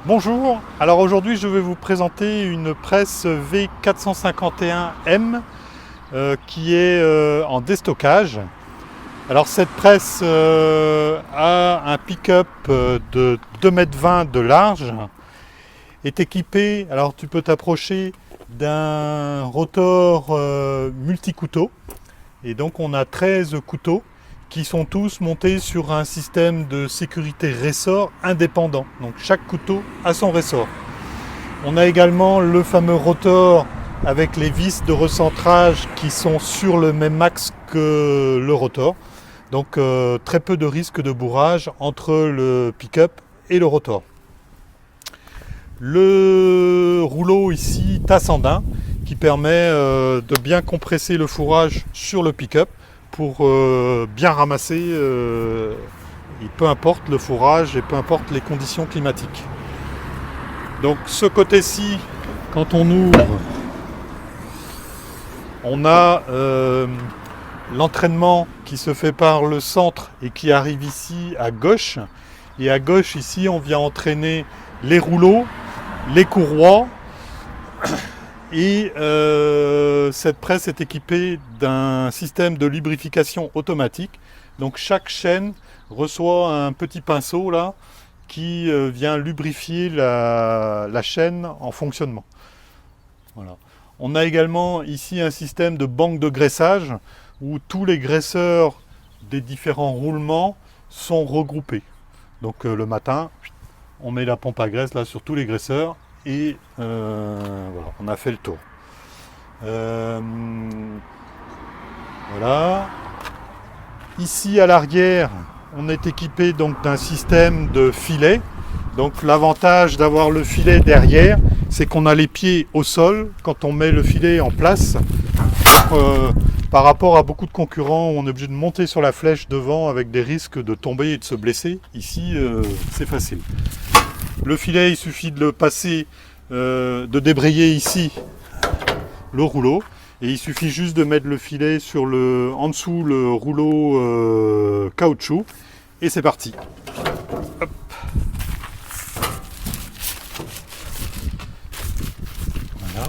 Bonjour, alors aujourd'hui je vais vous présenter une presse V451M qui est en déstockage. Alors cette presse a un pick-up de 2,20 m de large, est équipée, alors tu peux t'approcher d'un rotor multi-couteau, et donc on a 13 couteaux qui sont tous montés sur un système de sécurité ressort indépendant. Donc chaque couteau a son ressort. On a également le fameux rotor avec les vis de recentrage qui sont sur le même axe que le rotor. Donc très peu de risque de bourrage entre le pick-up et le rotor. Le rouleau ici Tassandin qui permet de bien compresser le fourrage sur le pick-up pour bien ramasser, et peu importe le fourrage et peu importe les conditions climatiques. Donc ce côté-ci, quand on ouvre, on a l'entraînement qui se fait par le centre et qui arrive ici à gauche. Et à gauche ici on vient entraîner les rouleaux, les courroies. Et cette presse est équipée d'un système de lubrification automatique. Donc chaque chaîne reçoit un petit pinceau là qui vient lubrifier la chaîne en fonctionnement. Voilà. On a également ici un système de banque de graissage où tous les graisseurs des différents roulements sont regroupés. Donc le matin, on met la pompe à graisse là sur tous les graisseurs. Et voilà, on a fait le tour. Voilà. Ici à l'arrière, on est équipé donc d'un système de filet. Donc l'avantage d'avoir le filet derrière, c'est qu'on a les pieds au sol quand on met le filet en place. Par rapport à beaucoup de concurrents, on est obligé de monter sur la flèche devant avec des risques de tomber et de se blesser. Ici, c'est facile. Le filet, il suffit de le passer, de débrayer ici le rouleau. Et il suffit juste de mettre le filet sur en dessous le rouleau caoutchouc. Et c'est parti. Hop. Voilà.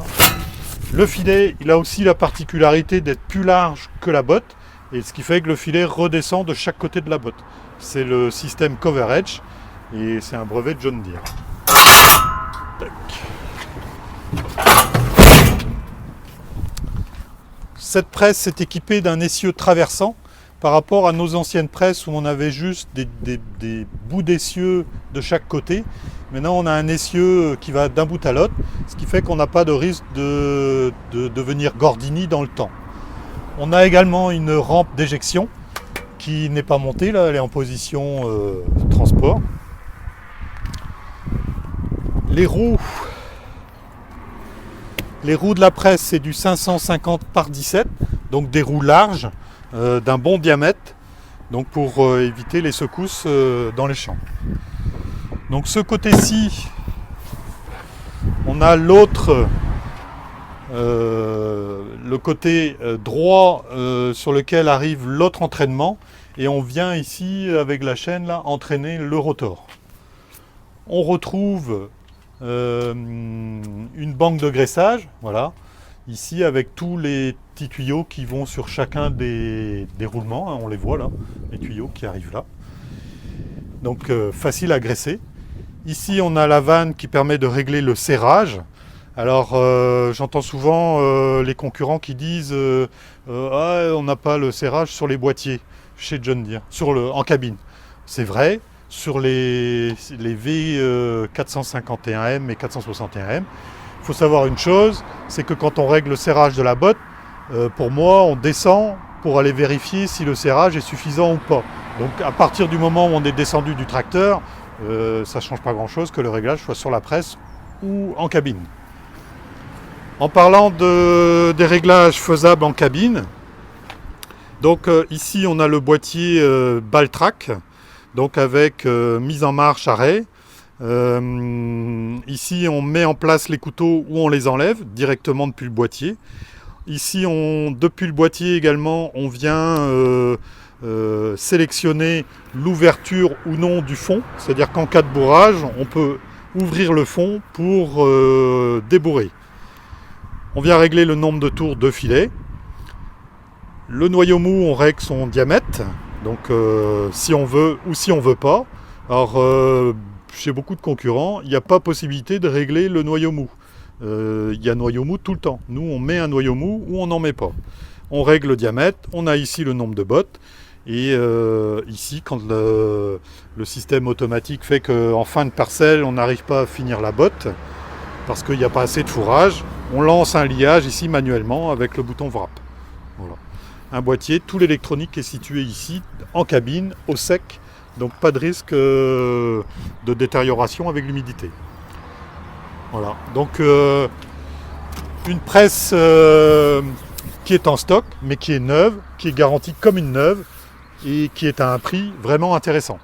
Le filet, il a aussi la particularité d'être plus large que la botte. Et ce qui fait que le filet redescend de chaque côté de la botte. C'est le système Cover Edge. Et c'est un brevet de John Deere. Tac. Cette presse est équipée d'un essieu traversant par rapport à nos anciennes presses où on avait juste des bouts d'essieu de chaque côté. Maintenant on a un essieu qui va d'un bout à l'autre, ce qui fait qu'on n'a pas de risque de devenir Gordini dans le temps. On a également une rampe d'éjection qui n'est pas montée, là, elle est en position transport. Les roues de la presse, c'est du 550 par 17, donc des roues larges, d'un bon diamètre, donc pour éviter les secousses dans les champs. Donc ce côté-ci, on a l'autre, le côté droit sur lequel arrive l'autre entraînement, et on vient ici avec la chaîne là entraîner le rotor. On retrouve une banque de graissage, voilà, ici avec tous les petits tuyaux qui vont sur chacun des roulements, hein, on les voit là, les tuyaux qui arrivent là. Donc facile à graisser. Ici on a la vanne qui permet de régler le serrage. Alors j'entends souvent les concurrents qui disent ah, on n'a pas le serrage sur les boîtiers chez John Deere, en cabine. C'est vrai. Sur les V451M et 461M, il faut savoir une chose, c'est que quand on règle le serrage de la botte, pour moi, on descend pour aller vérifier si le serrage est suffisant ou pas. Donc à partir du moment où on est descendu du tracteur, ça ne change pas grand-chose que le réglage soit sur la presse ou en cabine. En parlant des réglages faisables en cabine, donc ici on a le boîtier Baltrac, donc avec mise en marche, arrêt. Ici, on met en place les couteaux ou on les enlève directement depuis le boîtier. Ici, depuis le boîtier également, on vient sélectionner l'ouverture ou non du fond. C'est-à-dire qu'en cas de bourrage, on peut ouvrir le fond pour débourrer. On vient régler le nombre de tours de filet. Le noyau mou, on règle son diamètre, donc si on veut ou si on veut pas. Alors chez beaucoup de concurrents, il n'y a pas possibilité de régler le noyau mou. Il y a noyau mou tout le temps. Nous, on met un noyau mou ou on n'en met pas. On règle le diamètre, on a ici le nombre de bottes. Et ici, quand le système automatique fait qu'en fin de parcelle, on n'arrive pas à finir la botte, parce qu'il n'y a pas assez de fourrage, on lance un liage ici manuellement avec le bouton wrap. Voilà. Un boîtier, tout l'électronique est situé ici, en cabine, au sec, donc pas de risque de détérioration avec l'humidité. Voilà, donc une presse qui est en stock, mais qui est neuve, qui est garantie comme une neuve, et qui est à un prix vraiment intéressant.